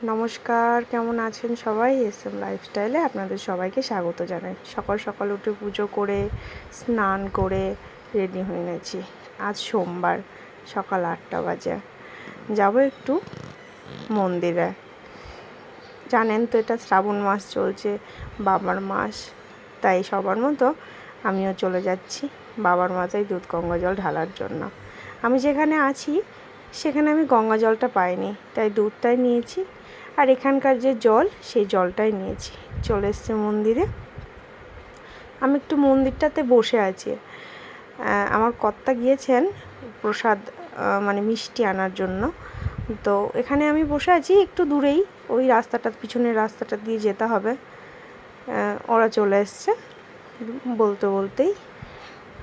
নমস্কার, কেমন আছেন সবাই? SM লাইফস্টাইলে আপনাদের সবাইকে স্বাগত জানাই। সকাল সকাল উঠে পুজো করে স্নান করে রেডি হয়ে গেছি। আজ সোমবার সকাল 8টা বাজে। যাব একটু মন্দিরে। জানেন তো এটা শ্রাবণ মাস চলছে, বাবার মাস, তাই সবার মতো আমিও চলে যাচ্ছি বাবার মাথায় দুধ গঙ্গা জল ঢালার জন্য। আমি যেখানে আছি সেখানে আমি গঙ্গা জলটা পাইনি, তাই দুধটাই নিয়েছি, আর এখানকার যে জল সেই জলটাই নিয়েছি। চলে এসেছি মন্দিরে। আমি একটু মন্দিরটাতে বসে আছি। আমার কর্তা গিয়েছেন প্রসাদ মানে মিষ্টি আনার জন্য, তো এখানে আমি বসে আছি একটু দূরেই, ওই রাস্তাটা পিছনের রাস্তাটা দিয়ে যেতে হবে। ওরা চলে এসছে। বলতে বলতেই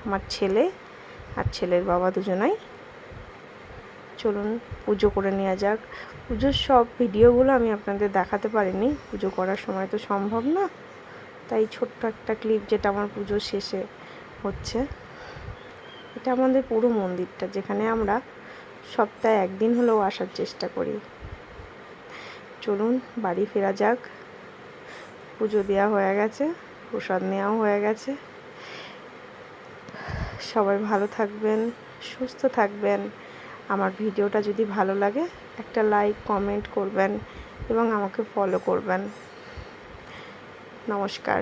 আমার ছেলে আর ছেলের বাবা দুজনাই, চলুন পুজো করে নেওয়া যাক। পুজোর সব ভিডিওগুলো আমি আপনাদের দেখাতে পারিনি, পুজো করার সময় তো সম্ভব না, তাই ছোট্ট একটা ক্লিপ যেটা আমার পুজো শেষে হচ্ছে। এটা আমাদের পুরো মন্দিরটা, যেখানে আমরা সপ্তাহে একদিন হলেও আসার চেষ্টা করি। চলুন বাড়ি ফেরা যাক। পুজো দেওয়া হয়ে গেছে, প্রসাদ নেওয়াও হয়ে গেছে। সবাই ভালো থাকবেন, সুস্থ থাকবেন। আমার ভিডিওটা যদি ভালো লাগে একটা লাইক কমেন্ট করবেন এবং আমাকে ফলো করবেন। নমস্কার।